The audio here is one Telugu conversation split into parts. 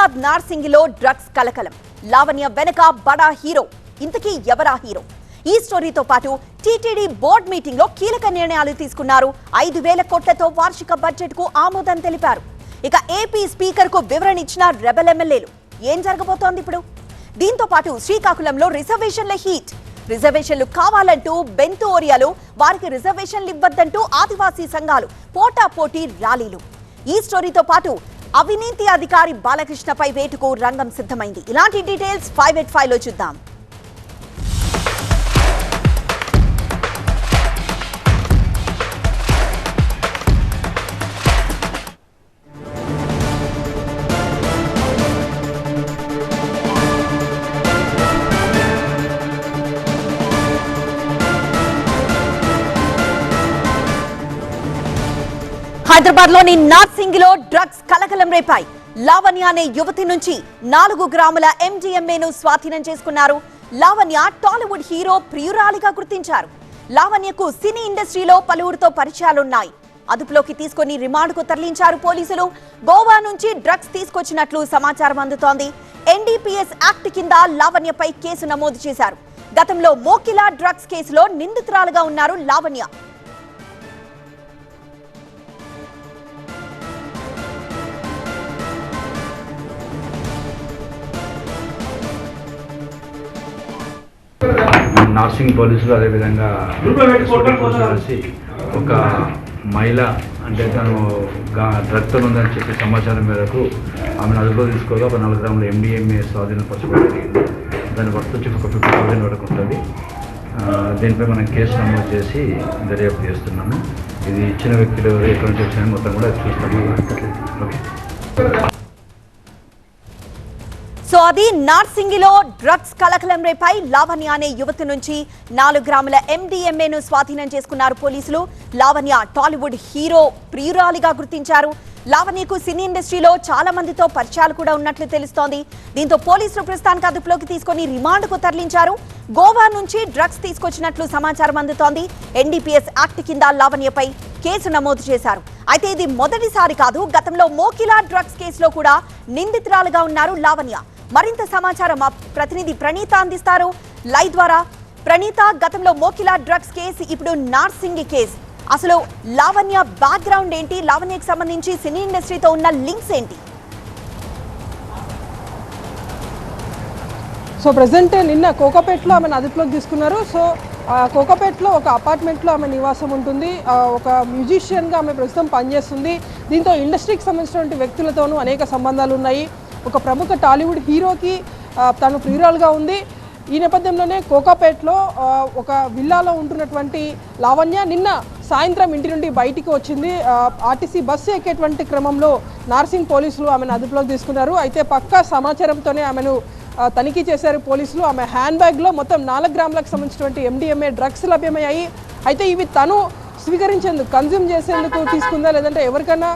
హైదరాబాద్ నార్సింగిలో డ్రగ్స్ కలకలం. లావణ్య వెనక బడా హీరో. ఇంతకీ ఎవరా హీరో? ఈ స్టోరీతో పాటు టీటీడీ బోర్డు మీటింగ్ లో కీలక నిర్ణయాలు తీసుకున్నారు. 5,000 కోట్లతో వార్షిక బడ్జెట్ కు ఆమోదం తెలిపారు. ఇక ఏపీ స్పీకర్ కు వివరణ ఇచ్చిన రెబెల్ ఎమ్మెల్యేలు. ఏం జరగబోతోంది ఇప్పుడు? దీంతో పాటు శ్రీకాకుళంలో రిజర్వేషన్ల హీట్. రిజర్వేషన్లు కావాలంటూ బెంతు ఓరియాలో వారికి రిజర్వేషన్లు ఇవ్వద్దంటూ ఆదివాసీ సంఘాలు పోటాపోటీ ర్యాలీలు. ఈ స్టోరీతో పాటు అవినీతి అధికారి బాలకృష్ణపై వేటుకు రంగం సిద్ధమైంది. ఇలాంటి డీటెయిల్స్ 585 లో చూద్దాం. హైదరాబాద్ లోని నార్సింగ్ లో డ్రగ్స్ కలకలం రేపాయి. లావణ్య అనే యువతి నుంచి 4 గ్రాముల MDMAను స్వాధీనం చేసుకున్నారు. లావణ్య టాలీవుడ్ హీరో ప్రియురాలిగా గుర్తించారు. లావణ్యకు సినీ ఇండస్ట్రీలో పలువురితో పరిచయాలున్నాయి. అదుపులోకి తీసుకుని రిమాండ్కు తరలించారు పోలీసులు. గోవా నుంచి డ్రగ్స్ తీసుకొచ్చినట్లు సమాచారం అందుతోంది. NDPS యాక్ట్ కింద లావణ్యపై కేసు నమోదు చేశారు. గతంలో మోకిలా డ్రగ్స్ కేసులో నిందితురాలుగా ఉన్నారు లావణ్య. నార్సింగ్ పోలీసులు అదేవిధంగా కలిసి ఒక మహిళ అంటే తను డ్రగ్తో ఉందని చెప్పి సమాచారం మేరకు ఆమెను అదుపులో తీసుకోగా ఒక 4 గ్రాముల MDMA స్వాధీనపరచుకోవడం జరిగింది. దాని వర్త్ వచ్చి ఒక 50,000 వరకు ఉంటుంది. దీనిపై మనం కేసు నమోదు చేసి దర్యాప్తు చేస్తున్నాము. ఇది ఇచ్చిన వ్యక్తులు ఎక్కడి నుంచి వచ్చాయని మొత్తం కూడా చూస్తాము. ఓకే. సో అది నార్సింగిలో డ్రగ్స్ కలకలం రేపై లావణ్య అనే యువతి నుంచి 4 గ్రాముల MDMAను స్వాధీనం చేసుకున్నారు పోలీసులు. లావణ్య టాలీవుడ్ హీరో ప్రియురాలిగా గుర్తించారు. లావణ్యకు సినీ ఇండస్ట్రీలో చాలా మందితో పరిచయాలు కూడా ఉన్నట్లు తెలుస్తోంది. దీంతో పోలీసులు ప్రస్తుతానికి అదుపులోకి తీసుకుని రిమాండ్కు తరలించారు. గోవా నుంచి డ్రగ్స్ తీసుకొచ్చినట్లు సమాచారం అందుతోంది. NDPS యాక్ట్ కింద లావణ్యపై కేసు నమోదు చేశారు. అయితే ఇది మొదటిసారి కాదు. గతంలో మోకిలా డ్రగ్స్ కేసులో కూడా నిందితురాలుగా ఉన్నారు లావణ్య. మరింత సమాచారం మా ప్రతినిధి ప్రణీత అందిస్తారు లైవ్ ద్వారా. ప్రణీత, గతంలో మోకిలా డ్రగ్స్ కేసు, ఇప్పుడు నార్సింగి కేసు. అసలు లావణ్య బ్యాక్గ్రౌండ్ ఏంటి? లావణ్యకు సంబంధించి సినీ ఇండస్ట్రీతో ఉన్న లింక్స్ ఏంటి? సో ప్రజెంట్ నిన్న కోకాపేటలో ఆమెను అదుపులోకి తీసుకున్నారు. సో కోకాపేటలో ఒక అపార్ట్మెంట్లో ఆమె నివాసం ఉంటుంది. ఒక మ్యూజిషియన్గా ఆమె ప్రస్తుతం పనిచేస్తుంది. దీంతో ఇండస్ట్రీకి సంబంధించినటువంటి వ్యక్తులతోనూ అనేక సంబంధాలు ఉన్నాయి. ఒక ప్రముఖ టాలీవుడ్ హీరోకి తను ప్రియురాలుగా ఉంది. ఈ నేపథ్యంలోనే కోకాపేటలో ఒక విల్లాలో ఉంటున్నటువంటి లావణ్య నిన్న సాయంత్రం ఇంటి నుండి బయటికి వచ్చింది. RTC బస్సు ఎక్కేటువంటి క్రమంలో నార్సింగ్ పోలీసులు ఆమెను అదుపులోకి తీసుకున్నారు. అయితే పక్కా సమాచారంతోనే ఆమెను తనిఖీ చేశారు పోలీసులు. ఆమె హ్యాండ్ బ్యాగ్లో మొత్తం 4 గ్రాములకు సంబంధించినటువంటి MDMA డ్రగ్స్ లభ్యమయ్యాయి. అయితే ఇవి తను స్వీకరించేందుకు, కన్జ్యూమ్ చేసేందుకు తీసుకుందా, లేదంటే ఎవరికైనా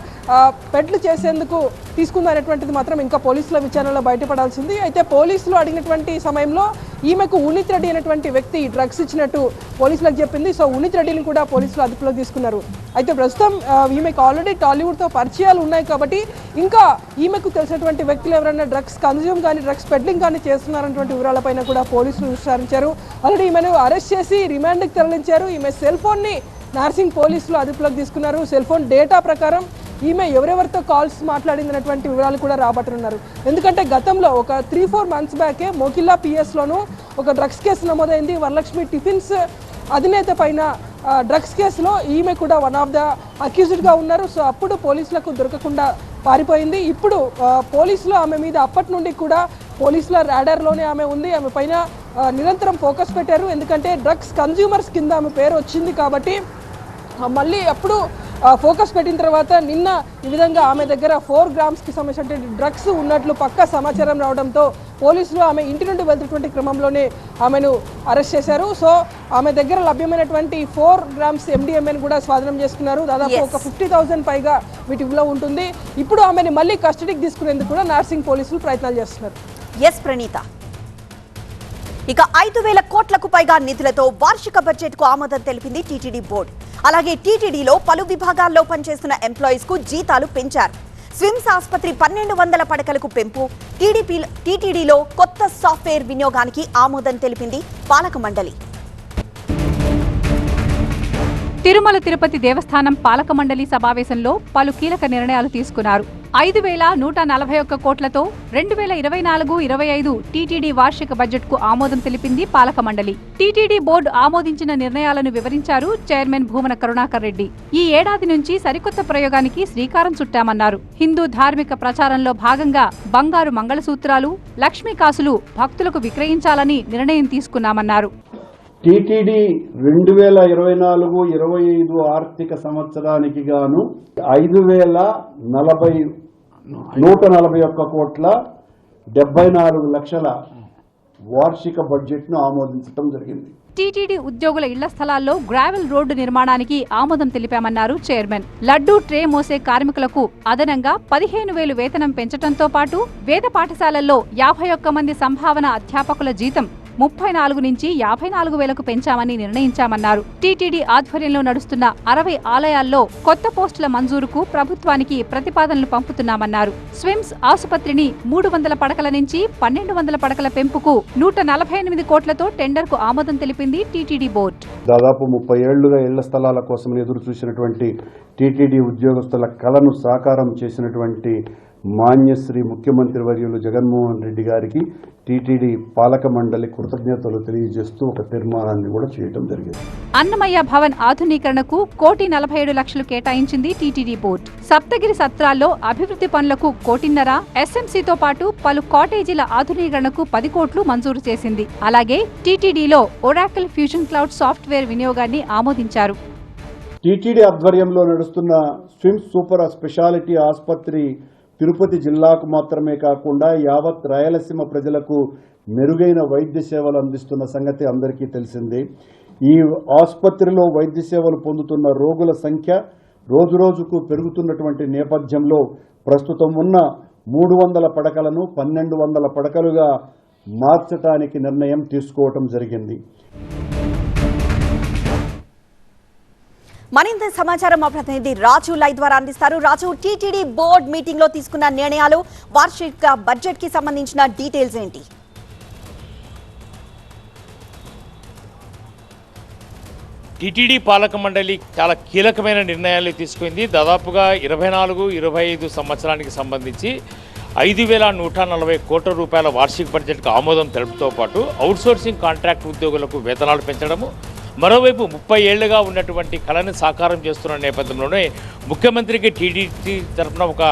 పెడ్లు చేసేందుకు తీసుకుందా అనేటువంటిది మాత్రం ఇంకా పోలీసుల విచారణలో బయటపడాల్సింది. అయితే పోలీసులు అడిగినటువంటి సమయంలో ఈమెకు ఉనిత్ రెడ్డి అనేటువంటి వ్యక్తి డ్రగ్స్ ఇచ్చినట్టు పోలీసులకు చెప్పింది. సో ఉనిత్ రెడ్డిని కూడా పోలీసులు అదుపులోకి తీసుకున్నారు. అయితే ప్రస్తుతం ఈమెకు ఆల్రెడీ టాలీవుడ్తో పరిచయాలు ఉన్నాయి కాబట్టి ఇంకా ఈమెకు తెలిసినటువంటి వ్యక్తులు ఎవరైనా డ్రగ్స్ కన్జ్యూమ్ కానీ డ్రగ్స్ పెడ్లింగ్ కానీ చేస్తున్నారన్నటువంటి వివరాలపైన కూడా పోలీసులు విచారించారు. ఆల్రెడీ ఈమెను అరెస్ట్ చేసి రిమాండ్కి తరలించారు. ఈమె సెల్ ఫోన్ని నార్సింగ్ పోలీసులు అదుపులోకి తీసుకున్నారు. సెల్ ఫోన్ డేటా ప్రకారం ఈమె ఎవరెవరితో కాల్స్ మాట్లాడింది అనేటువంటి వివరాలు కూడా రాబట్టున్నారు. ఎందుకంటే గతంలో ఒక 3-4 మంత్స్ బ్యాకే మోకిల్లా PS లోనూ ఒక డ్రగ్స్ కేసు నమోదైంది. వరలక్ష్మి టిఫిన్స్ అధినేత పైన డ్రగ్స్ కేసులో ఈమె కూడా వన్ ఆఫ్ ద అక్యూజ్డ్గా ఉన్నారు. సో అప్పుడు పోలీసులకు దొరకకుండా పారిపోయింది. ఇప్పుడు పోలీసులు ఆమె మీద అప్పటి నుండి కూడా పోలీసుల రాడార్లోనే ఆమె ఉంది. ఆమె పైన నిరంతరం ఫోకస్ పెట్టారు. ఎందుకంటే డ్రగ్స్ కన్జ్యూమర్స్ కింద ఆమె పేరు వచ్చింది కాబట్టి మళ్ళీ అప్పుడు ఫోకస్ పెట్టిన తర్వాత నిన్న ఈ విధంగా ఆమె దగ్గర 4 గ్రామ్స్కి సంబంధించిన డ్రగ్స్ ఉన్నట్లు పక్కా సమాచారం రావడంతో పోలీసులు ఆమె ఇంటి నుండి వెళ్తున్నటువంటి క్రమంలోనే ఆమెను అరెస్ట్ చేశారు. సో ఆమె దగ్గర లభ్యమైనటువంటి 4 గ్రామ్స్ MDMAను కూడా స్వాధీనం చేసుకున్నారు. దాదాపు ఒక 50,000 పైగా వీటిలో ఉంటుంది. ఇప్పుడు ఆమెను మళ్ళీ కస్టడీకి తీసుకునేందుకు కూడా నార్సింగ్ పోలీసులు ప్రయత్నాలు చేస్తున్నారు. ఎస్ ప్రణీత. ఇక 5,000 కోట్లకు పైగా నిధులతో వార్షిక బడ్జెట్ కు ఆమోదం తెలిపింది టీటీడీ బోర్డు. అలాగే టీటీడీలో పలు విభాగాల్లో పనిచేస్తున్న ఎంప్లాయీస్ కు జీతాలు పెంచారు. స్విమ్స్ ఆసుపత్రి 1200 పడకలకు పెంపు, టీటీడీలో కొత్త సాఫ్ట్వేర్ వినియోగానికి ఆమోదం తెలిపింది పాలక మండలి. తిరుమల తిరుపతి దేవస్థానం పాలక మండలి సమావేశంలో పలు కీలక నిర్ణయాలు తీసుకున్నారు. 5,141 కోట్లతో 2024-25 టీటీడీ వార్షిక బడ్జెట్కు ఆమోదం తెలిపింది పాలక మండలి. టీటీడీ బోర్డు ఆమోదించిన నిర్ణయాలను వివరించారు చైర్మన్ భూమన కరుణాకర్ రెడ్డి. ఈ ఏడాది నుంచి సరికొత్త ప్రయోగానికి శ్రీకారం చుట్టామన్నారు. హిందూ ధార్మిక ప్రచారంలో భాగంగా బంగారు మంగళసూత్రాలు, లక్ష్మీ కాసులు భక్తులకు విక్రయించాలని నిర్ణయం తీసుకున్నామన్నారు. టీటీడీ 2024-25 ఆర్థిక సంవత్సరానికి గాను 5,141 కోట్ల 74 లక్షల వార్షిక బడ్జెట్ను ఆమోదించడం జరిగింది. టీటీడీ ఉద్యోగుల ఇళ్ల స్థలాల్లో గ్రావెల్ రోడ్డు నిర్మాణానికి ఆమోదం తెలిపామన్నారు చైర్మన్. లడ్డూ ట్రే మోసే కార్మికులకు అదనంగా 15,000 వేతనం పెంచడంతో పాటు వేద పాఠశాలల్లో 51 మంది సంభావన అధ్యాపకుల జీతం 34 నుంచి 54,000కు పెంచామని నిర్ణయించామన్నారు. టీటీడీ ఆధ్వర్యంలో నడుస్తున్న 60 ఆలయాల్లో కొత్త పోస్టుల మంజూరుకు ప్రభుత్వానికి ప్రతిపాదనలు పంపుతున్నామన్నారు. స్విమ్స్ ఆసుపత్రిని 300 పడకల నుంచి 1,200 పడకల పెంపుకు 148 కోట్లతో టెండర్కు ఆమోదం తెలిపింది టీటీడీ బోర్డు. దాదాపు 30 ఏళ్లుగా ఇళ్ల స్థలాల కోసం ఎదురు చూసినటువంటి టీటీడీ ఉద్యోగస్తుల కలను సాకారం చేసినటువంటి మాన్యశ్రీ ముఖ్యమంత్రి వర్యులు జగన్మోహన్ రెడ్డి గారికి టీటీడీ పాలక మండలి కృతజ్ఞతలు తెలియజేస్తూ ఒక తీర్మానాన్ని కూడా చేయడం జరిగింది. అన్నమయ్య భవన్ ఆధునీకరణకు 1,47,00,000 కేటాయించింది టీటీడీ బోర్డు. సప్తగిరి సత్రాల్లో అభివృద్ధి పనులకు 1,50,00,000, ఎస్ఎంసీతో పాటు పలు కాటేజీల ఆధునీకరణకు 10 కోట్లు మంజూరు చేసింది. అలాగే టీటీడీలో ఒరాకిల్ ఫ్యూజన్ క్లౌడ్ సాఫ్ట్వేర్ వినియోగాన్ని ఆమోదించారు. టీటీడీ ఆధ్వర్యంలో నడుస్తున్న స్విమ్స్ సూపర్ స్పెషాలిటీ ఆసుపత్రి తిరుపతి జిల్లాకు మాత్రమే కాకుండా యావత్ రాయలసీమ ప్రజలకు మెరుగైన వైద్య సేవలు అందిస్తున్న సంగతి అందరికీ తెలిసిందే. ఈ ఆసుపత్రిలో వైద్య సేవలు పొందుతున్న రోగుల సంఖ్య రోజురోజుకు పెరుగుతున్నటువంటి నేపథ్యంలో ప్రస్తుతం ఉన్న 300 పడకలను 1,200 పడకలుగా మార్చడానికి నిర్ణయం తీసుకోవటం జరిగింది. మరింత సమాచారం మా ప్రతినిధి రాజు లైవ్ ద్వారా అందిస్తారు. రాజు, టీటీడీ బోర్డు మీటింగ్ లో తీసుకున్న నిర్ణయాలు, వార్షిక బడ్జెట్ కి సంబంధించిన డీటెయిల్స్ ఏంటి? టీటీడీ పాలక మండలి చాలా కీలకమైన నిర్ణయాలు తీసుకుంది. దాదాపుగా 24-25 సంవత్సరానికి సంబంధించి 5,140 కోట్ల రూపాయల వార్షిక బడ్జెట్కు ఆమోదం తెలుపుతో పాటు అవుట్సోర్సింగ్ కాంట్రాక్ట్ ఉద్యోగులకు వేతనాలు పెంచడము, మరోవైపు 30 ఏళ్లుగా ఉన్నటువంటి కళను సాకారం చేస్తున్న నేపథ్యంలోనే ముఖ్యమంత్రికి టీటీడీ తరఫున ఒక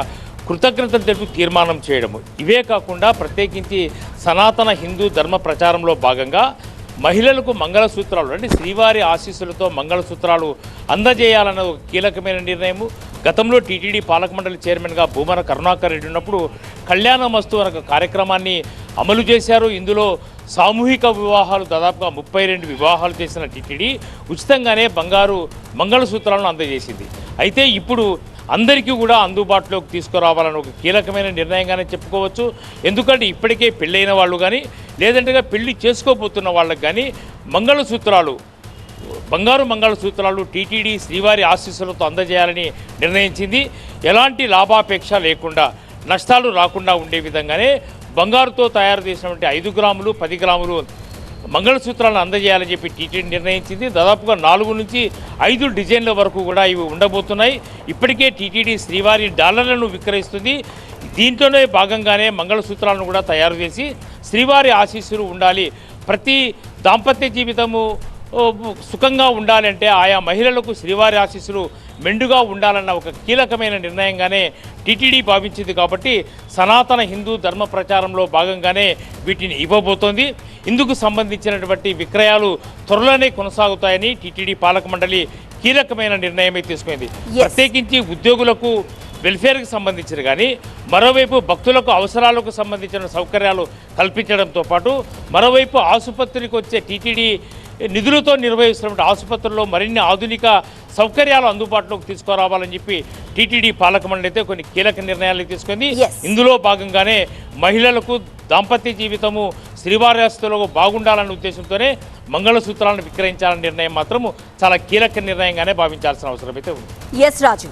కృతజ్ఞతలు తెలుపు తీర్మానం చేయడము. ఇవే కాకుండా ప్రత్యేకించి సనాతన హిందూ ధర్మ ప్రచారంలో భాగంగా మహిళలకు మంగళసూత్రాలు అంటే శ్రీవారి ఆశీస్సులతో మంగళసూత్రాలు అందజేయాలన్న ఒక కీలకమైన నిర్ణయము. గతంలో టీటీడీ పాలక మండలి చైర్మన్గా భూమన కరుణాకర్ రెడ్డి ఉన్నప్పుడు కళ్యాణమస్తు అనే కార్యక్రమాన్ని అమలు చేశారు. ఇందులో సామూహిక వివాహాలు దాదాపుగా 32 వివాహాలు చేసిన టీటీడీ ఉచితంగానే బంగారు మంగళసూత్రాలను అందజేసింది. అయితే ఇప్పుడు అందరికీ కూడా అందుబాటులోకి తీసుకురావాలని ఒక కీలకమైన నిర్ణయంగానే చెప్పుకోవచ్చు. ఎందుకంటే ఇప్పటికే పెళ్ళైన వాళ్ళు కానీ లేదంటే పెళ్లి చేసుకోబోతున్న వాళ్ళకి కానీ మంగళసూత్రాలు, బంగారు మంగళసూత్రాలు టీటీడీ శ్రీవారి ఆశీస్సులతో అందజేయాలని నిర్ణయించింది. ఎలాంటి లాభాపేక్ష లేకుండా, నష్టాలు రాకుండా ఉండే విధంగానే బంగారుతో తయారు చేసినటువంటి 5 గ్రాములు 10 గ్రాములు మంగళసూత్రాలను అందజేయాలని చెప్పి టీటీడీ నిర్ణయించింది. దాదాపుగా 4 నుంచి 5 డిజైన్ల వరకు కూడా ఇవి ఉండబోతున్నాయి. ఇప్పటికే టీటీడీ శ్రీవారి డాలర్లను విక్రయిస్తుంది. దీంట్లోనే భాగంగానే మంగళసూత్రాలను కూడా తయారు చేసి శ్రీవారి ఆశీస్సులు ఉండాలి, ప్రతి దాంపత్య జీవితము సుఖంగా ఉండాలంటే ఆయా మహిళలకు శ్రీవారి ఆశీస్సులు మెండుగా ఉండాలన్న ఒక కీలకమైన నిర్ణయంగానే టీటీడీ భావించింది. కాబట్టి సనాతన హిందూ ధర్మ ప్రచారంలో భాగంగానే వీటిని ఇవ్వబోతోంది. ఇందుకు సంబంధించినటువంటి విక్రయాలు త్వరలోనే కొనసాగుతాయని టీటీడీ పాలక మండలి కీలకమైన నిర్ణయమే తీసుకుంది. ప్రత్యేకించి ఉద్యోగులకు వెల్ఫేర్కి సంబంధించిన కానీ మరోవైపు భక్తులకు అవసరాలకు సంబంధించిన సౌకర్యాలు కల్పించడంతో పాటు మరోవైపు ఆసుపత్రికి వచ్చే టీటీడీ నిధులతో నిర్వహిస్తున్నటువంటి ఆసుపత్రుల్లో మరిన్ని ఆధునిక సౌకర్యాలు అందుబాటులోకి తీసుకురావాలని చెప్పి టీటీడీ పాలక మండలి అయితే కొన్ని కీలక నిర్ణయాలు తీసుకుంది. ఇందులో భాగంగానే మహిళలకు దాంపత్య జీవితము శ్రీవార్యాస్తులో బాగుండాలనే ఉద్దేశంతోనే మంగళసూత్రాలను విక్రయించాలనే నిర్ణయం మాత్రము చాలా కీలక నిర్ణయంగానే భావించాల్సిన అవసరం అయితే ఉంది. ఎస్ రాజు.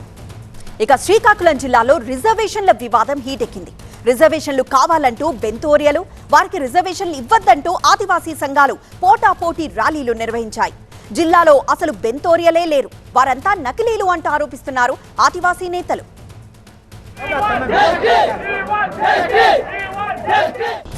ఇక శ్రీకాకుళం జిల్లాలో రిజర్వేషన్ల వివాదం హీటెక్కింది. రిజర్వేషన్లు కావాలంటూ బెంతోరియలు, వారికి రిజర్వేషన్లు ఇవ్వద్దంటూ ఆదివాసీ సంఘాలు పోటాపోటీ ర్యాలీలు నిర్వహించాయి. జిల్లాలో అసలు బెంతోరియలే లేరు, వారంతా నకిలీలు అంటూ ఆరోపిస్తున్నారు ఆదివాసీ నేతలు.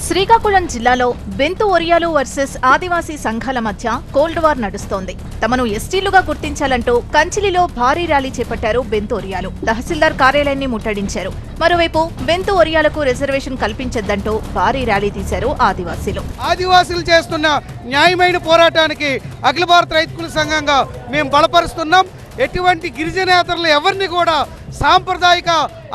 శ్రీకాకుళం జిల్లాలో బెంతు ఒరియాలు వర్సెస్ ఆదివాసీ సంఘాల మధ్య కోల్డ్ వార్ నడుస్తోంది. తమను ఎస్టీలుగా గుర్తించాలంటూ కంచిలిలో భారీ ర్యాలీ చేపట్టారు బెంతు ఒరియాలు. తహసీల్దార్ కార్యాలయాన్ని ముట్టడించారు. మరోవైపు బెంతు ఒరియాలకు రిజర్వేషన్ కల్పించొద్దంటూ భారీ ర్యాలీ తీశారు ఆదివాసీలు. ఆదివాసీలు చేస్తున్న న్యాయమైన పోరాటానికి అఖిల భారత రైతు సంఘంగా మేము బలపరుస్తున్నాం. ఎటువంటి గిరిజనేతరులు ఎవరిని కూడా సాంప్రదాయిక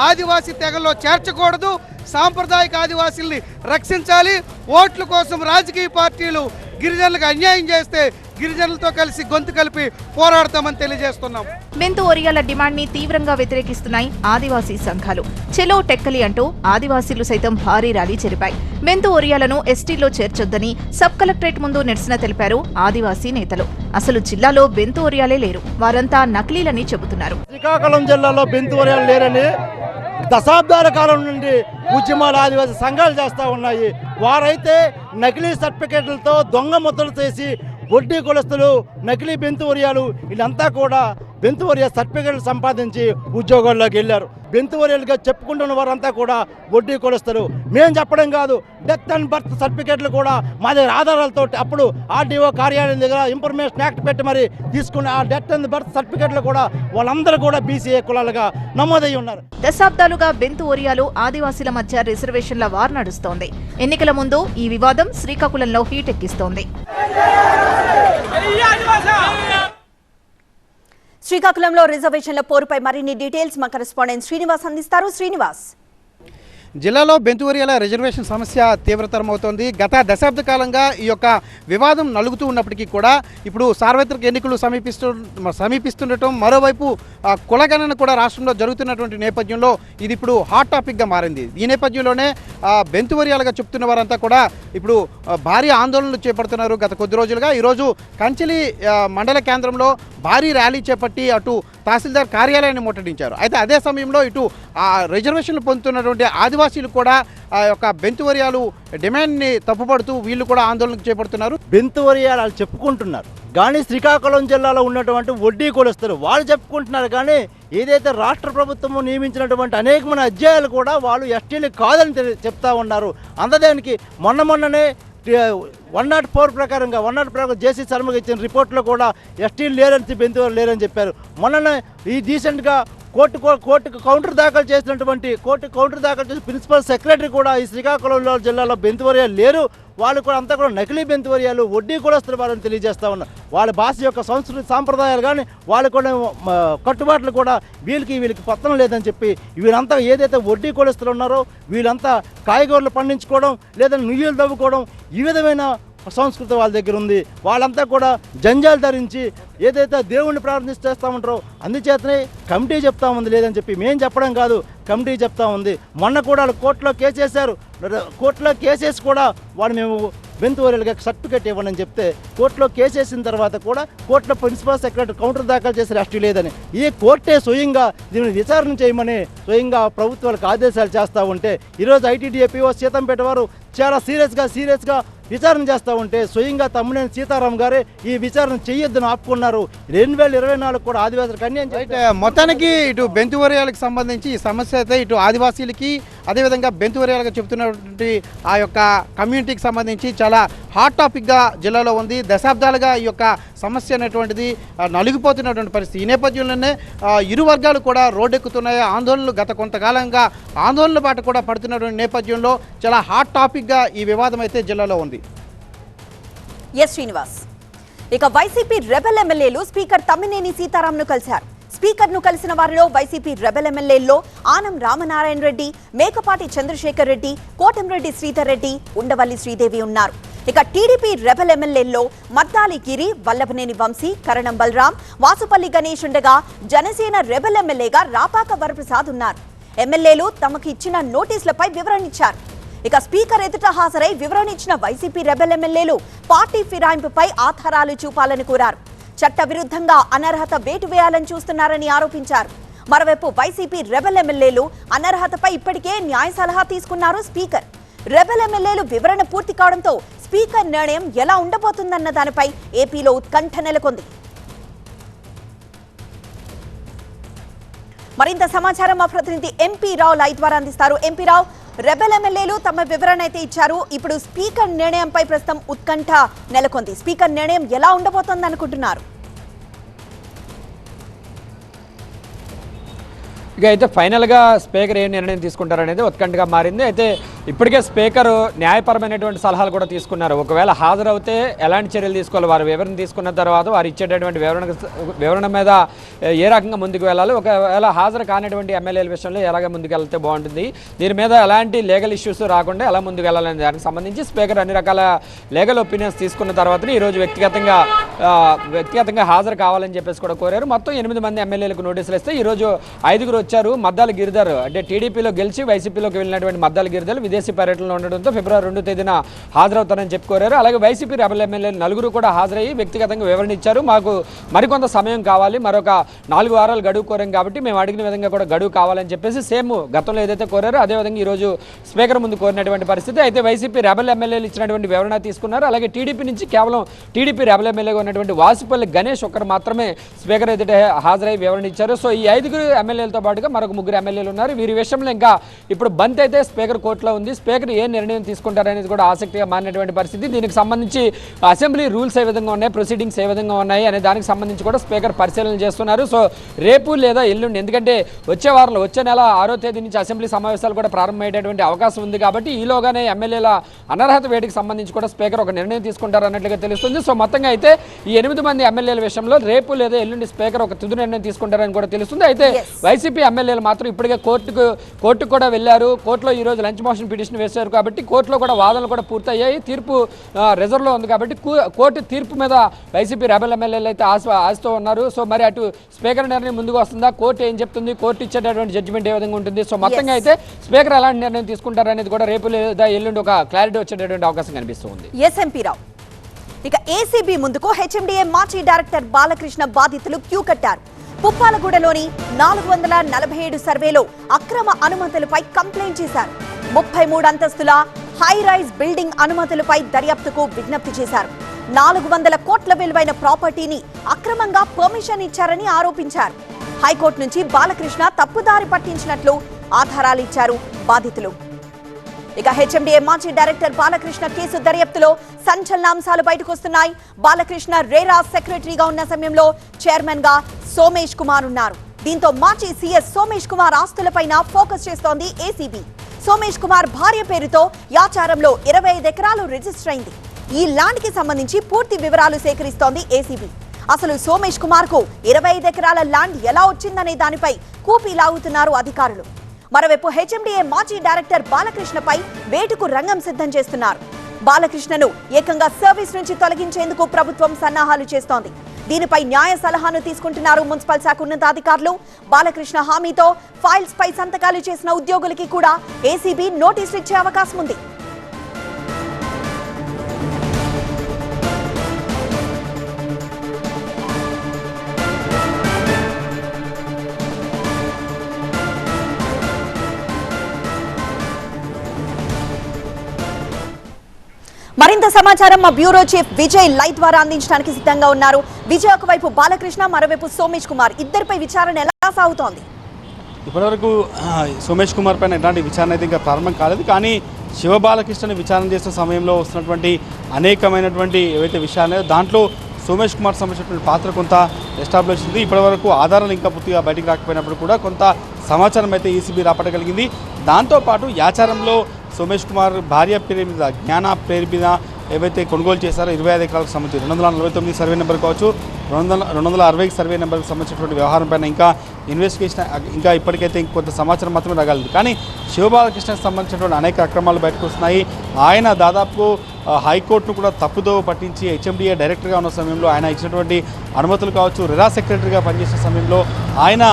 ఆదివాసీ తెగల్లో చేర్చకూడదు. సాంప్రదాయిక ఆదివాసీల్ని రక్షించాలి. ఓట్ల కోసం రాజకీయ పార్టీలు గిరిజనులకు అన్యాయం చేస్తే గిరిజనులతో కలిసి గొంతు కలిపి పోరాడతామని తెలియజేస్తున్నాం. బెంతు ఒరియాల డిమాండ్ ని తీవ్రంగా వ్యతిరేకిస్తున్నాయి ఆదివాసీ సంఘాలు. చెలో టెక్కలి అంటూ ఆదివాసీలు సైతం భారీ ర్యాలీ జరిపాయి. బెంతు ఒరియాలను ఎస్టీలో చేర్చొద్దని సబ్ కలెక్టరేట్ ముందు నిరసన తెలిపారు ఆదివాసీ నేతలు. అసలు జిల్లాలో బెంతు ఒరియాలే లేరు, వారంతా నకిలీలని చెబుతున్నారు. శ్రీకాకుళం జిల్లాలో బెంతు ఒరియాలు లేరని దశాబ్దాల కాలం నుండి ఉద్యమాలు ఆదివాసీ సంఘాలు చేస్తూ ఉన్నాయి. వారైతే నకిలీ సర్టిఫికేట్లతో దొంగ ముద్రలు చేసి వడ్డీ కులస్తులు, నకిలీ బెంతు ఒరియాలు వీళ్ళంతా కూడా బెంతు ఒరియా సర్టిఫికేట్లు సంపాదించి ఉద్యోగాల్లోకి వెళ్ళారు. బెంతు ఒరియాలుగా చెప్పుకుంటున్న వారంతా కూడా వడ్డీ కులస్తులు. మేము చెప్పడం కాదు, డెత్ అండ్ బర్త్ సర్టిఫికేట్లు కూడా మా దగ్గర ఆధారాలతో అప్పుడు ఆర్డీఓ కార్యాలయం దగ్గర ఇన్ఫర్మేషన్ యాక్ట్ పెట్టి మరి తీసుకున్న ఆ డెత్ అండ్ బర్త్ సర్టిఫికేట్లు కూడా వాళ్ళందరూ కూడా బీసీఏ కులాలుగా నమోదై ఉన్నారు. దశాబ్దాలుగా బెంతు ఒరియాలు ఆదివాసీల మధ్య రిజర్వేషన్ల వార్ నడుస్తోంది. ఎన్నికల ముందు ఈ వివాదం శ్రీకాకుళంలో హీటెక్కిస్తోంది. శ్రీకాకుళంలో రిజర్వేషన్ల పోరుపై మరిన్ని డీటెయిల్స్ మా కరెస్పాండెంట్ శ్రీనివాస్ అందిస్తారు. శ్రీనివాస్, జిల్లాలో బెంతు ఒరియాల రిజర్వేషన్ సమస్య తీవ్రతరమవుతోంది. గత దశాబ్ద కాలంగా ఈ యొక్క వివాదం నలుగుతూ ఉన్నప్పటికీ కూడా ఇప్పుడు సార్వత్రిక ఎన్నికలు సమీపిస్తుండటం, మరోవైపు కులగణన కూడా రాష్ట్రంలో జరుగుతున్నటువంటి నేపథ్యంలో ఇది ఇప్పుడు హాట్ టాపిక్గా మారింది. ఈ నేపథ్యంలోనే బెంతు ఒరియాలుగా చెప్తున్న వారంతా కూడా ఇప్పుడు భారీ ఆందోళనలు చేపడుతున్నారు. గత కొద్ది రోజులుగా ఈరోజు కంచిలి మండల కేంద్రంలో భారీ ర్యాలీ చేపట్టి అటు తహసీల్దార్ కార్యాలయాన్ని ముట్టడించారు. అయితే అదే సమయంలో ఇటు రిజర్వేషన్లు పొందుతున్నటువంటి ఆదివాసీలు కూడా ఆ యొక్క బెంతు ఒరియాలు డిమాండ్ని తప్పుపడుతూ వీళ్ళు కూడా ఆందోళనకు చేపడుతున్నారు. బెంతు ఒరియాలు చెప్పుకుంటున్నారు కానీ శ్రీకాకుళం జిల్లాలో ఉన్నటువంటి వడ్డీ కులస్తులు వాళ్ళు చెప్పుకుంటున్నారు. కానీ ఏదైతే రాష్ట్ర ప్రభుత్వం నియమించినటువంటి అనేకమైన అధ్యాయాలు కూడా వాళ్ళు ఎస్టీలు కాదని చెప్తా ఉన్నారు. అందదానికి మొన్ననే 104 ప్రకారంగా జేసీ శర్మకి ఇచ్చిన రిపోర్ట్లో కూడా ఎస్టీలు లేరని బెంతు లేరని చెప్పారు. మొన్న ఈ రీసెంట్గా కోర్టుకు కౌంటర్ దాఖలు చేసినటువంటి ప్రిన్సిపల్ సెక్రటరీ కూడా ఈ శ్రీకాకుళంలో జిల్లాలో బెంతు ఒరియాలు లేరు, వాళ్ళు కూడా అంతా కూడా నకిలీ బెంతు ఒరియాలు, వడ్డీ కులస్తులు వాళ్ళని తెలియజేస్తా ఉన్నారు. వాళ్ళ భాష యొక్క సంస్కృతి సాంప్రదాయాలు కానీ వాళ్ళు కూడా కట్టుబాట్లు కూడా వీళ్ళకి పత్తనం లేదని చెప్పి వీళ్ళంతా ఏదైతే వడ్డీ కులస్తులు ఉన్నారో వీళ్ళంతా కాయగూరలు పండించుకోవడం లేదా నుయ్యలు తవ్వుకోవడం ఈ విధమైన సంస్కృతి వాళ్ళ దగ్గర ఉంది. వాళ్ళంతా కూడా జంజాలు ధరించి ఏదైతే దేవుణ్ణి ప్రార్థిస్తూ ఉంటారో అందుచేతనే కమిటీ చెప్తా ఉంది. లేదని చెప్పి మేము చెప్పడం కాదు, కమిటీ చెప్తా ఉంది. మొన్న కూడా కోర్టులో కేసేశారు. కోర్టులో కేసేసి కూడా వాళ్ళు మేము బెంతు ఒరియాలుగా సర్టిఫికేట్ ఇవ్వనని చెప్తే కోర్టులో కేసేసిన తర్వాత కూడా కోర్టులో ప్రిన్సిపల్ సెక్రటరీ కౌంటర్ దాఖలు చేసి అరెస్టు లేదని ఈ కోర్టే స్వయంగా దీన్ని విచారణ చేయమని స్వయంగా ప్రభుత్వాలకు ఆదేశాలు చేస్తూ ఉంటే ఈరోజు ఐటీడీఏ పిఓ సీతంపేట వారు చాలా సీరియస్గా విచారణ చేస్తూ ఉంటే స్వయంగా తమ్మునేని సీతారాం గారే ఈ విచారణ చెయ్యొద్దని ఆపుకున్నారు. 2024 కూడా ఆదివాసులకు అన్యాయం అయితే మొత్తానికి ఇటు బెంతు ఒరియాలకు సంబంధించి ఈ సమస్య అయితే ఇటు ఆదివాసీలకి అదేవిధంగా బెంతు ఒరియాలుగా చెప్తున్నటువంటి ఆ యొక్క కమ్యూనిటీకి సంబంధించి చాలా హాట్ టాపిక్గా జిల్లాలో ఉంది. దశాబ్దాలుగా ఈ యొక్క సమస్య అనేటువంటిది నలిగిపోతున్నటువంటి పరిస్థితి. ఈ నేపథ్యంలోనే ఇరు వర్గాలు కూడా రోడ్డెక్కుతున్నాయి. ఆందోళనలు గత కొంతకాలంగా ఆందోళనల బాట కూడా పడుతున్నటువంటి నేపథ్యంలో చాలా హాట్ టాపిక్గా ఈ వివాదం అయితే జిల్లాలో ఉంది. ఎస్ శ్రీనివాస్, ఇక వైసీపీ రెబెల్ ఎమ్మెల్యేలు స్పీకర్ తమ్మినేని సీతారాంను కలిశారు. స్పీకర్ను కలిసిన వారిలో వైసీపీ రెబెల్ ఎమ్మెల్యేల్లో ఆనం రామనారాయణ రెడ్డి, మేకపాటి చంద్రశేఖర్ రెడ్డి, కోటంరెడ్డి శ్రీధర్ రెడ్డి, ఉండవల్లి శ్రీదేవి ఉన్నారు. ఇక టీడీపీ రెబెల్ ఎమ్మెల్యేల్లో మద్దాలి గిరి, వల్లభనేని వంశీ, కరణం బలరాం, వాసుపల్లి గణేష్ ఉండగా జనసేన రెబెల్ ఎమ్మెల్యేగా రాపాక వరప్రసాద్ ఉన్నారు. ఎమ్మెల్యేలు తమకు ఇచ్చిన నోటీసులపై వివరణ ఇచ్చారు. ఇక స్పీకర్ ఎదుట హాజరై వివరణ ఇచ్చిన వైసీపీ రెబెల్ ఎమ్మెల్యేలు పార్టీ ఫిరాయింపుపై ఆధారాలు చూపాలని కోరారు. చట్టవిరుద్ధంగా అనర్హత వేటు వేయాలని చూస్తున్నారని ఆరోపించారు. మరోవైపు వైసీపీ రెబెల్ ఎమ్మెల్యేలు అనర్హతపై ఇప్పటికే న్యాయ సలహా తీసుకున్నారు స్పీకర్. రెబెల్ ఎమ్మెల్యేలు వివరణ పూర్తి కావడంతో స్పీకర్ నిర్ణయం ఎలా ఉండబోతుందన్న దానిపై ఏపీలో ఉత్కంఠ నెలకొంది. మరింత సమాచారం మా ప్రతినిధి ఎంపీ రావు లైవ్ ద్వారా అందిస్తారు. ఎంపీ రావు, రెబెల్ ఎమ్మెల్యేలు తమ వివరణ అయితే ఇచ్చారు. ఇప్పుడు స్పీకర్ నిర్ణయంపై ప్రస్తుతం ఉత్కంఠ నెలకొంది. స్పీకర్ నిర్ణయం ఎలా ఉండబోతోంది అనుకుంటున్నారు? ఇక అయితే ఫైనల్గా స్పీకర్ ఏ నిర్ణయం తీసుకుంటారనేది ఉత్కంఠగా మారింది. అయితే ఇప్పటికే స్పీకర్ న్యాయపరమైనటువంటి సలహాలు కూడా తీసుకున్నారు. ఒకవేళ హాజరవుతే ఎలాంటి చర్యలు తీసుకోవాలి, వారు వివరణ తీసుకున్న తర్వాత వారు ఇచ్చేటటువంటి వివరణ మీద ఏ రకంగా ముందుకు వెళ్ళాలి, ఒకవేళ హాజరు కానిటువంటి ఎమ్మెల్యేల విషయంలో ఎలాగ ముందుకు వెళ్తే బాగుంటుంది, దీని మీద ఎలాంటి లీగల్ ఇష్యూస్ రాకుండా ఎలా ముందుకు వెళ్ళాలనే దానికి సంబంధించి స్పీకర్ అన్ని రకాల లీగల్ ఒపీనియన్స్ తీసుకున్న తర్వాత ఈరోజు వ్యక్తిగతంగా హాజరు కావాలని చెప్పేసి కూడా కోరారు. మొత్తం 8 మంది ఎమ్మెల్యేలకు నోటీసులు ఇస్తే ఈరోజు 5 వచ్చారు. మద్దాల గిరిధర్ అంటే టీడీపీలో గెలిచి వైసీపీలోకి వెళ్ళినటువంటి మద్దాల గిరిధర్ విదేశీ పర్యటనలో ఉండడంతో ఫిబ్రవరి 2వ తేదీన హాజరవుతారని చెప్పుకోరారు. అలాగే వైసీపీ రెబెల్ ఎమ్మెల్యేలు 4 కూడా హాజరయ్యి వ్యక్తిగతంగా వివరణ ఇచ్చారు. మాకు మరికొంత సమయం కావాలి, మరొక 4 వారాలు గడువు కోరాం కాబట్టి మేము అడిగిన విధంగా కూడా గడువు కావాలని చెప్పేసి సేమ్ గతంలో ఏదైతే కోరారో అదేవిధంగా ఈరోజు స్పీకర్ ముందు కోరినటువంటి పరిస్థితి. అయితే వైసీపీ రెబెల్ ఎమ్మెల్యేలు ఇచ్చినటువంటి వివరణ తీసుకున్నారు. అలాగే టీడీపీ నుంచి కేవలం టీడీపీ రెబెల్ ఎమ్మెల్యేగా ఉన్నటువంటి వాసుపల్లి గణేష్ ఒక్కరు మాత్రమే స్పీకర్ ఎదుట హాజరై వివరణ ఇచ్చారు. సో ఈ 5 ఎమ్మెల్యేలతో పాటుగా మరొక 3 ఎమ్మెల్యేలు ఉన్నారు. వీరి విషయంలో ఇంకా ఇప్పుడు బంద్ అయితే స్పీకర్ కోర్టులో ఉంది. స్పీకర్ ఏ నిర్ణయం తీసుకుంటారనేది కూడా ఆసక్తిగా మారినటువంటి పరిస్థితి. దీనికి సంబంధించి అసెంబ్లీ రూల్స్ ఏ విధంగా ఉన్నాయి, ప్రొసీడింగ్స్ ఏ విధంగా ఉన్నాయి అనే దానికి సంబంధించి కూడా స్పీకర్ పరిశీలన చేస్తున్నారు. సో రేపు లేదా ఎల్లుండి, ఎందుకంటే వచ్చే వారంలో వచ్చే నెల 6వ తేదీ నుంచి అసెంబ్లీ సమావేశాలు కూడా ప్రారంభమయ్యేటువంటి అవకాశం ఉంది కాబట్టి ఈలోగానే ఎమ్మెల్యేల అనర్హత వేడికి సంబంధించి కూడా స్పీకర్ ఒక నిర్ణయం తీసుకుంటారు అన్నట్లుగా తెలుస్తుంది. సో మొత్తంగా అయితే ఈ 8 మంది ఎమ్మెల్యేల విషయంలో రేపు లేదా ఎల్లుండి స్పీకర్ ఒక తుది నిర్ణయం తీసుకుంటారని కూడా తెలుస్తుంది. అయితే వైసీపీ ఎమ్మెల్యేలు మాత్రం ఇప్పటికే కోర్టుకు కూడా వెళ్ళారు. కోర్టులో ఈ రోజు లంచ్ మోషన్ పిటిషన్ వేశారు కాబట్టి కోర్టులో కూడా వాదనలు కూడా పూర్తయ్యాయి. తీర్పు రిజర్వ్లో ఉంది కాబట్టి కోర్టు తీర్పు మీద వైసీపీ రెబెల్ ఎమ్మెల్యేలు అయితే ఆశతో ఉన్నారు. సో మరి అటు స్పీకర్ నిర్ణయం ముందుకు వస్తుందా, కోర్టు ఏం చెప్తుంది, కోర్టు ఇచ్చేటటువంటి జడ్జిమెంట్ ఏ విధంగా ఉంటుంది, సో మొత్తంగా అయితే స్పీకర్ ఎలాంటి నిర్ణయం తీసుకుంటారనేది కూడా రేపు లేదా ఎల్లుండి ఒక క్లారిటీ వచ్చేటటువంటి అవకాశం కనిపిస్తుంది. ఎంపీ రావు, ఇక ఏసీబీ ముందుకు హెచ్ఎండిఏ మాజీ డైరెక్టర్ బాలకృష్ణ బాధితులు క్యూ కట్టారు. పుప్పాలగూడలోని 447 సర్వేలో అక్రమ అనుమతులపై కంప్లైంట్ చేశారు. 33 అంతస్తుల హై రైజ్ బిల్డింగ్ అనుమతులపై దర్యాప్తుకు విజ్ఞప్తి చేశారు. 400 కోట్ల విలువైన ప్రాపర్టీని అక్రమంగా పర్మిషన్ ఇచ్చారని ఆరోపించారు. హైకోర్టు నుంచి బాలకృష్ణ తప్పుదారి పట్టించినట్లు ఆధారాలు ఇచ్చారు బాధితులు. ఇక హెచ్ఎండిఏ మాజీ డైరెక్టర్ బాలకృష్ణ కేసు దర్యాప్తులో సంచలనాంశాలు బయటకు వస్తున్నాయి. బాలకృష్ణ రేరా సెక్రటరీగా ఉన్న సమయంలో చైర్మన్ గా సోమేష్ కుమార్ ఉన్నారు. దీంతో మాజీ సీఎస్ సోమేష్ కుమార్ ఆస్తులపైన ఫోకస్ చేస్తోంది ఏసీబీ. సోమేష్ కుమార్ భార్య పేరుతో యాచారంలో 25 ఎకరాలు రిజిస్టర్ అయింది. ఈ ల్యాండ్ కి సంబంధించి పూర్తి వివరాలు సేకరిస్తోంది ఏసీబీ. అసలు సోమేష్ కుమార్ కు 25 ఎకరాల ల్యాండ్ ఎలా వచ్చిందనే దానిపై కూపీ లాగుతున్నారు అధికారులు. మరోవైపు హెచ్ఎండిఏ మాజీ డైరెక్టర్ బాలకృష్ణపై వేటుకు రంగం సిద్ధం చేస్తున్నారు. బాలకృష్ణను ఏకంగా సర్వీస్ నుంచి తొలగించేందుకు ప్రభుత్వం సన్నాహాలు చేస్తోంది. దీనిపై న్యాయ సలహాను తీసుకుంటున్నారు మున్సిపల్ శాఖ ఉన్నతాధికారులు. బాలకృష్ణ హామీతో ఫైల్స్ పై సంతకాలు చేసిన ఉద్యోగులకి కూడా ఏసీబీ నోటీసులు ఇచ్చే అవకాశం ఉంది. మరింత సమాచారం మా బ్యూరో చీఫ్ విజయ్ లైవ్ ద్వారా అందించడానికి సిద్ధంగా ఉన్నారు. విజయ్, ఒకవైపు బాలకృష్ణ, మరోవైపు సోమేష్ కుమార్, ఇద్దరిపై విచారణ ఎలా సాగుతోంది? ఇప్పటివరకు సోమేష్ కుమార్ పైన ఎలాంటి విచారణ అయితే ఇంకా ప్రారంభం కాలేదు. కానీ శివబాలకృష్ణని విచారణ చేస్తున్న సమయంలో వస్తున్నటువంటి అనేకమైనటువంటి ఏవైతే విషయాలు దాంట్లో సోమేష్ కుమార్ సంబంధించినటువంటి పాత్ర కొంత ఎస్టాబ్లిష్ ఉంది. ఇప్పటివరకు ఆధారాలు ఇంకా పూర్తిగా బయటికి రాకపోయినప్పుడు కూడా కొంత సమాచారం అయితే ఈసీబీ రాపట్టగలిగింది. దాంతోపాటు యాచారంలో సోమేష్ కుమార్ భార్య పేరు మీద జ్ఞాన పేరు మీద ఏవైతే కొనుగోలు చేశారో 25 ఎకరాలకు సంబంధించి 249 సర్వే నెంబర్ కావచ్చు, 260 సర్వే నెంబర్కి సంబంధించినటువంటి వ్యవహారం పైన ఇంకా ఇన్వెస్టిగేషన్ ఇంకా ఇప్పటికైతే కొంత సమాచారం మాత్రమే రాగలదు. కానీ శివబాలకృష్ణకి సంబంధించినటువంటి అనేక అక్రమాలు బయటకు వస్తున్నాయి. ఆయన దాదాపు హైకోర్టును కూడా తప్పుదో పట్టించి హెచ్ఎండిఏ డైరెక్టర్గా ఉన్న సమయంలో ఆయన ఇచ్చినటువంటి అనుమతులు కావచ్చు, రెరా సెక్రటరీగా పనిచేసిన సమయంలో ఆయన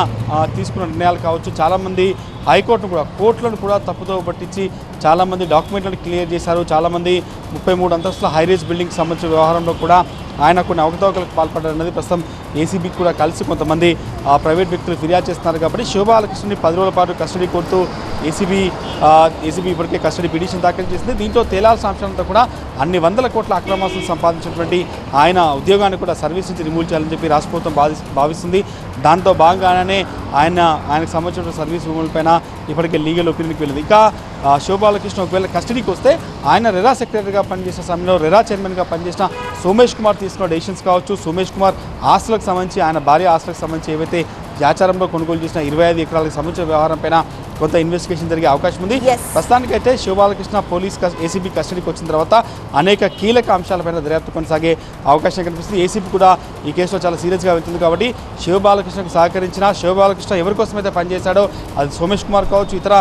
తీసుకున్న నిర్ణయాలు కావచ్చు, చాలామంది హైకోర్టును కూడా కోర్టులను కూడా తప్పుదో పట్టించి చాలామంది డాక్యుమెంట్లను క్లియర్ చేశారు. చాలామంది 33 అంతస్తుల హైరేజ్ బిల్డింగ్కి సంబంధించిన వ్యవహారంలో కూడా ఆయన కొన్ని అవకతవకలకు పాల్పడ్డారన్నది ప్రస్తుతం ఏసీబీకి కూడా కలిసి కొంతమంది ప్రైవేట్ వ్యక్తులు ఫిర్యాదు చేస్తున్నారు కాబట్టి శివబాలకృష్ణని 10 రోజుల పాటు కస్టడీ కోరుతూ ఏసీబీ ఇప్పటికే కస్టడీ పిటిషన్ దాఖలు చేసింది. దీంతో తేలాల్సిన అంశాలంతా కూడా అన్ని వందల కోట్ల అక్రమాస్తులు సంపాదించినటువంటి ఆయన ఉద్యోగాన్ని కూడా సర్వీస్ నుంచి రిమూవ్ చేయాలని చెప్పి రాష్ట్ర ప్రభుత్వం భావిస్తుంది. దాంతో భాగంగానే ఆయనకు సంబంధించిన సర్వీస్ రిమూవల్ పైన ఇప్పటికే లీగల్ ఒపీనియన్కి వెళ్ళింది. ఇంకా శివబాలకృష్ణ ఒకవేళ కస్టడీకి వస్తే ఆయన రెరా సెక్రటరీగా పనిచేసిన సమయంలో రెరా చైర్మన్గా పనిచేసిన సోమేష్ కుమార్ తీసుకున్న డెసిషన్స్ కావచ్చు, సోమేష్ కుమార్ ఆస్తులకు సంబంధించి ఆయన భార్య ఆస్తులకు సంబంధించి ఏవైతే జాచారంలో కొనుగోలు చేసిన 25 ఎకరాలకు సంబంధించిన వ్యవహారం పైన కొంత ఇన్వెస్టిగేషన్ జరిగే అవకాశం ఉంది. ప్రస్తుతానికైతే శివబాలకృష్ణ పోలీస్ ఏసీబీ కస్టడీకి వచ్చిన తర్వాత అనేక కీలక అంశాలపైన దర్యాప్తు కొనసాగే అవకాశం కనిపిస్తుంది. ఏసీబీ కూడా ఈ కేసులో చాలా సీరియస్గా వెళ్తుంది కాబట్టి శివబాలకృష్ణకు సహకరించిన శివబాలకృష్ణ ఎవరి కోసమైతే పనిచేశాడో అది సోమేష్ కుమార్ కావచ్చు, ఇతర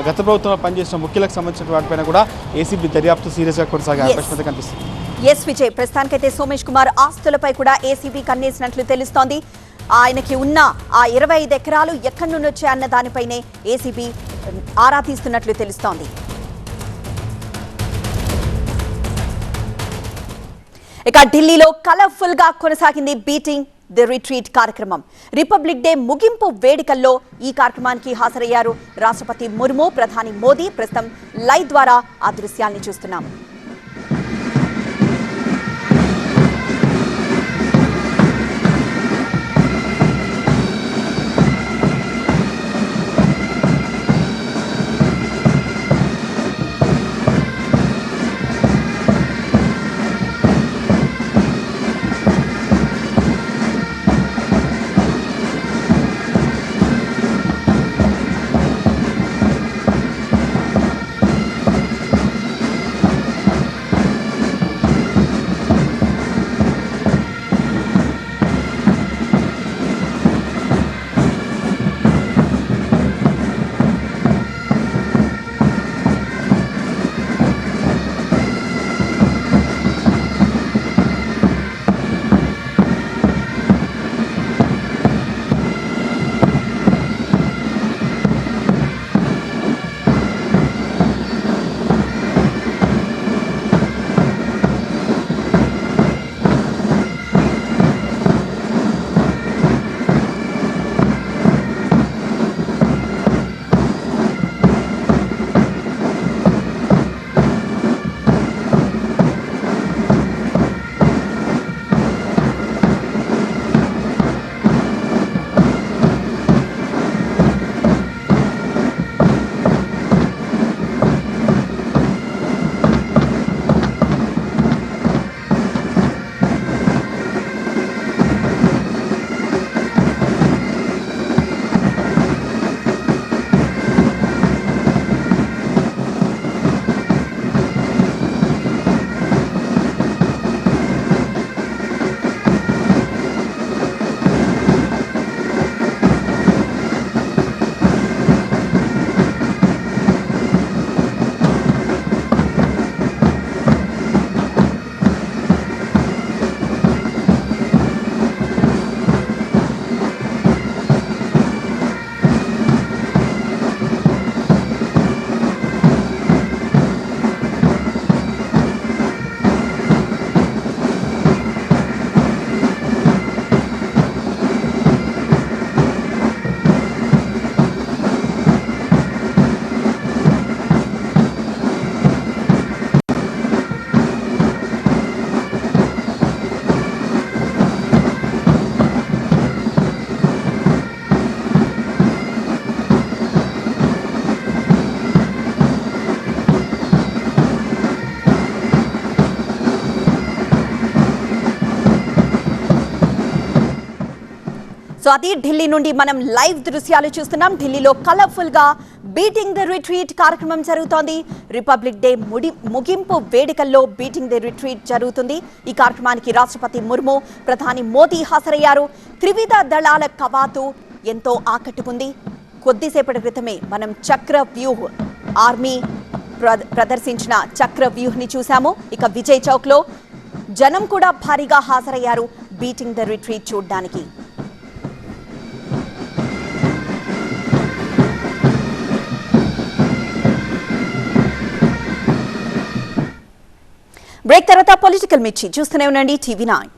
గత ప్రభుత్వంలో పనిచేసిన ముఖ్యులకు సంబంధించిన వాటిపైన కూడా ఏసీబీ దర్యాప్తు సీరియస్గా కొనసాగే అవకాశం అయితే కనిపిస్తుంది. విజయ్, ప్రస్తుతానికైతే సోమేష్ కుమార్ ఆస్తులపై కూడా ఏసీబీ కన్నేసినట్లు తెలుస్తోంది. ఆయనకి ఉన్న ఆ 25 ఎకరాలు ఎక్కడి నుండి వచ్చాయన్న దానిపైనే ఏసీబీ ఆరా తీస్తున్నట్లు తెలుస్తోంది. ఇక ఢిల్లీలో కలర్ఫుల్ గా కొనసాగింది బీటింగ్ ది రిట్రీట్ కార్యక్రమం. రిపబ్లిక్ డే ముగింపు వేడుకల్లో ఈ కార్యక్రమానికి హాజరయ్యారు రాష్ట్రపతి ముర్ము, ప్రధాని మోదీ. ప్రస్తుతం లైవ్ ద్వారా ఆ దృశ్యాల్ని చూస్తున్నాము. సో అది ఢిల్లీ నుండి మనం లైవ్ దృశ్యాలు చూస్తున్నాం. ఢిల్లీలో కలర్ఫుల్ గా బీటింగ్ ది రిట్రీట్ కార్యక్రమం జరుగుతోంది. రిపబ్లిక్ డే ముగింపు వేడుకల్లో బీటింగ్ ది రిట్రీట్ జరుగుతుంది. ఈ కార్యక్రమానికి రాష్ట్రపతి ముర్ము, ప్రధాని మోదీ హాజరయ్యారు. త్రివిధ దళాల కవాతు ఎంతో ఆకట్టుకుంది. కొద్దిసేపటి క్రితమే మనం చక్ర వ్యూహ్ ఆర్మీ ప్రదర్శించిన చక్ర వ్యూహ్ని చూసాము. ఇక విజయ్ చౌక్ లో జనం కూడా భారీగా హాజరయ్యారు బీటింగ్ ది రిట్రీట్ చూడడానికి. బ్రేక్ తర్వాత పొలిటికల్ మిర్చి చూస్తూనే ఉండండి టీవీ9.